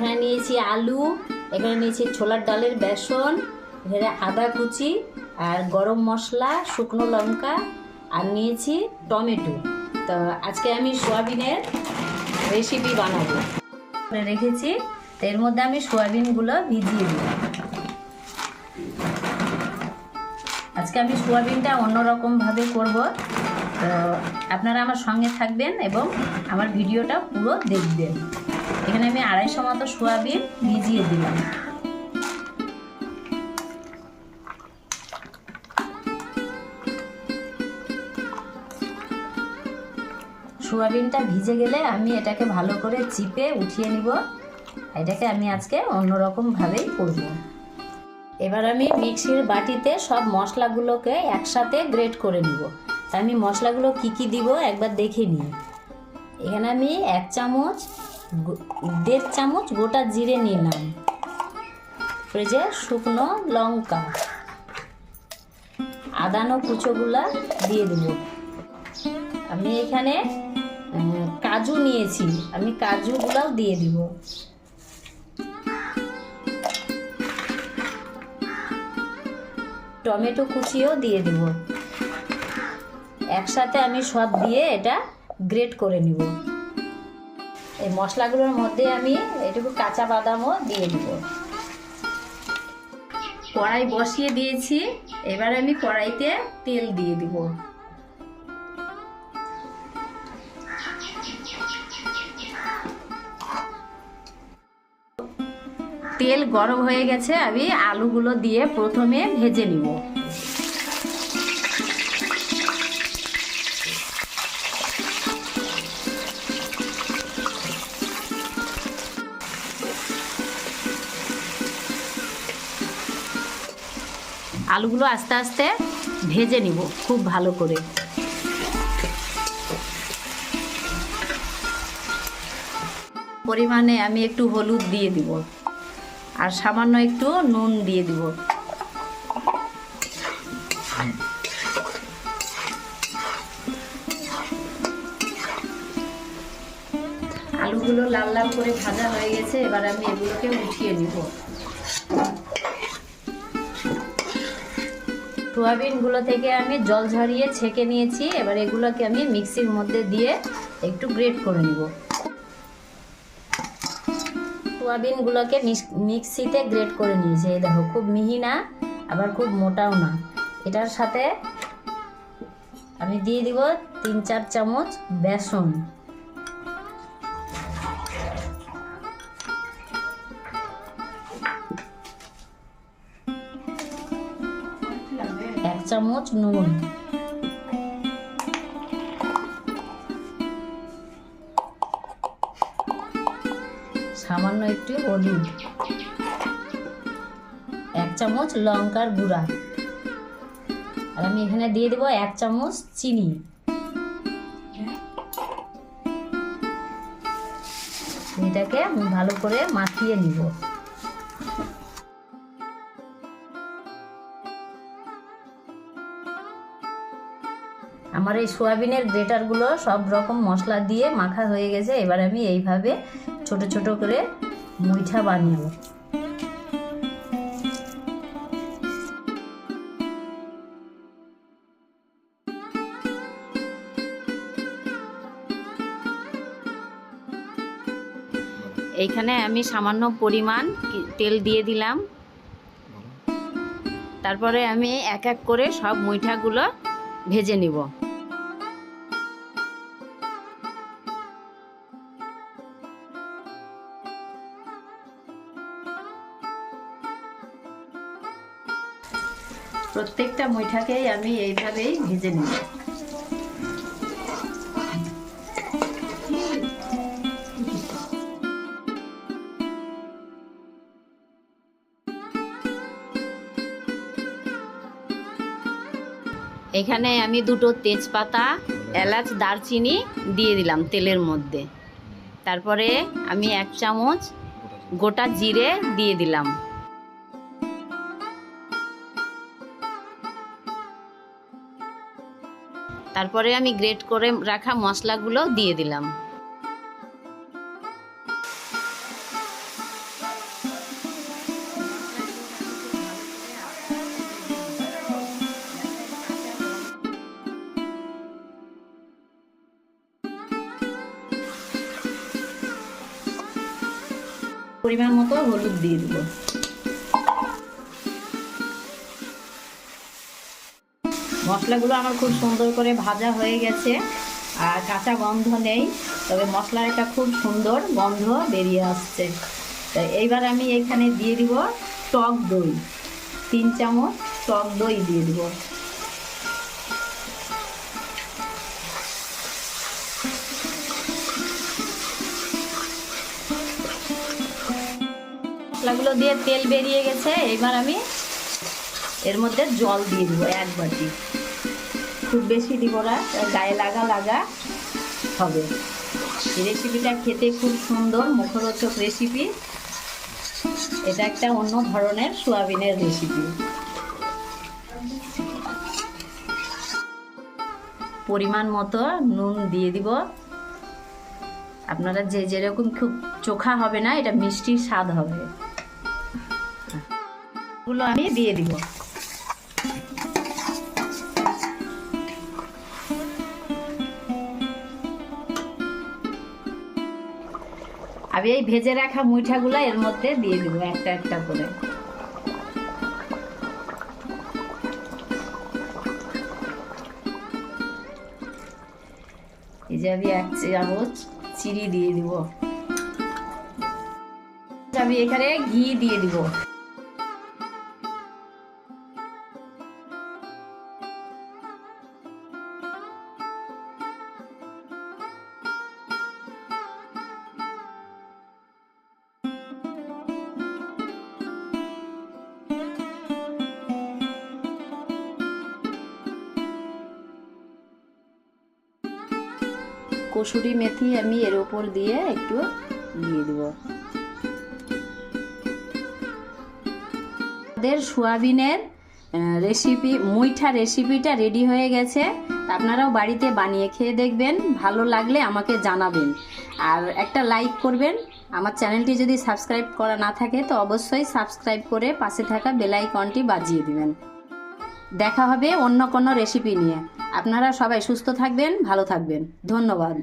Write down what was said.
এখানে নিয়েছি আলু, এখানে নিয়েছি ছোলার ডালের বেসন, এখানে আদা কুচি আর গরম মশলা, শুকনো লঙ্কা আর নিয়েছি টমেটো। তো আজকে আমি সোয়াবিনের রেসিপি বানাবো রেখেছি। তো এর মধ্যে আমি সোয়াবিনগুলো ভিজিয়ে দিই। আজকে আমি সোয়াবিনটা অন্যরকমভাবে করব, তো আপনারা আমার সঙ্গে থাকবেন এবং আমার ভিডিওটা পুরো দেখবেন। এখানে আমি 250 মতো সোয়াবিন ভিজিয়ে দিলাম। সোয়াবিনটা ভিজে গেলে আমি এটাকে ভালো করে চিপে উঠিয়ে নিব। এটাকে আমি আজকে অন্যরকমভাবেই করব। এবার আমি মিক্সির বাটিতে সব মশলাগুলোকে একসাথে গ্রেট করে নিব। আমি মশলাগুলো কি কি দিব একবার দেখে নিই। এখানে আমি 1.5 চামচ গোটা জিরে নিলাম, যে শুকনো লঙ্কা, আদানো কুচোগুলা দিয়ে দেব। আমি এখানে কাজু নিয়েছি, আমি কাজুগুলাও দিয়ে দিব। টমেটো কুচিও দিয়ে দিব। একসাথে আমি সব দিয়ে এটা গ্রেট করে নিব। এই মশলাগুলোর মধ্যে আমি এটুকু কাঁচা বাদামও দিয়ে দিব। কড়াই বসিয়ে দিয়েছি, এবার আমি কড়াইতে তেল দিয়ে দিব। তেল গরম হয়ে গেছে, আমি আলুগুলো দিয়ে প্রথমে ভেজে নিব। আলুগুলো আস্তে আস্তে ভেজে নিব খুব ভালো করে। পরিমাণে আমি একটু হলুদ দিয়ে দিব আর সামান্য একটু নুন দিয়ে দিব। আলুগুলো লাল লাল করে ভাজা হয়ে গেছে, এবার আমি এগুলোকে উঠিয়ে নিব। সোয়াবিনগুলো থেকে আমি জল ঝরিয়ে ছেঁকে নিয়েছি, এবার এগুলোকে আমি মিক্সির মধ্যে দিয়ে একটু গ্রেট করে নিব। সোয়াবিনগুলোকে মিক্সিতে গ্রেট করে নিয়েছি। এই দেখো, খুব মিহি না আবার খুব মোটাও না। এটার সাথে আমি দিয়ে দিব 3-4 চামচ বেসন, এক চামচ নুন, সামান্য একটু হলুদ, 1 চামচ লঙ্কার গুঁড়া, আর আমি এখানে দিয়ে দেব 1 চামচ চিনি। এটাকে আমি ভালো করে মাখিয়ে নিব। আমার এই সোয়াবিনের গ্রেটারগুলো সব রকম মশলা দিয়ে মাখা হয়ে গেছে। এবার আমি এইভাবে ছোট ছোট করে মুইঠা বানিয়ে এইখানে আমি সামান্য পরিমাণ তেল দিয়ে দিলাম। তারপরে আমি এক এক করে সব মুইঠাগুলো ভেজে নিব। প্রত্যেকটা মুইঠাকেই আমি এইভাবেই ভেজে নিব। এখানে আমি 2টো তেজপাতা, এলাচ, দারচিনি দিয়ে দিলাম তেলের মধ্যে। তারপরে আমি 1 চামচ গোটা জিরে দিয়ে দিলাম। তারপরে আমি গ্রেট করে রাখা মশলাগুলো দিয়ে দিলাম। পরিমাণ মতো হলুদ দিয়ে দেব। মশলাগুলো আমার খুব সুন্দর করে ভাজা হয়ে গেছে আর কাঁচা গন্ধ নেই, তবে মশলার একটা খুব সুন্দর গন্ধ বেরিয়ে আসছে। তাই এইবার আমি এখানে দিয়ে দিব টক দই, 3 চামচ টক দই দিয়ে দিব। মশলাগুলো দিয়ে তেল বেরিয়ে গেছে, এবার আমি এর মধ্যে জল দিয়ে দিব 1 বাটি। খুব বেশি দিব না, গায়ে লাগা লাগা হবে। এই রেসিপিটা খেতে খুব সুন্দর, মুখরোচক রেসিপি। এটা একটা অন্য ধরনের সোয়াবিনের রেসিপি। পরিমাণ মতো নুন দিয়ে দিব। আপনারা যেরকম খুব চোখা হবে না, এটা মিষ্টির স্বাদ হবে। এগুলো আমি দিয়ে দিব। আমি এই ভেজে রাখা মুইঠাগুলো এর মধ্যে দিয়ে দিব একটা একটা করে। এই যে আমি 1 চামচ চিনি দিয়ে দিব। আমি এখানে ঘি দিয়ে দিব। কসুরি মেথি আমি এর উপর দিয়ে একটু দিয়ে দেব। আমাদের সোয়াবিনের রেসিপি, মুইঠা রেসিপিটা রেডি হয়ে গেছে। আপনারাও বাড়িতে বানিয়ে খেয়ে দেখবেন, ভালো লাগলে আমাকে জানাবেন আর একটা লাইক করবেন। আমার চ্যানেলটি যদি সাবস্ক্রাইব করা না থাকে তো অবশ্যই সাবস্ক্রাইব করে পাশে থাকা বেল আইকনটি বাজিয়ে দিবেন। দেখা হবে অন্য কোনো রেসিপি নিয়ে। আপনারা সবাই সুস্থ থাকবেন, ভালো থাকবেন। ধন্যবাদ।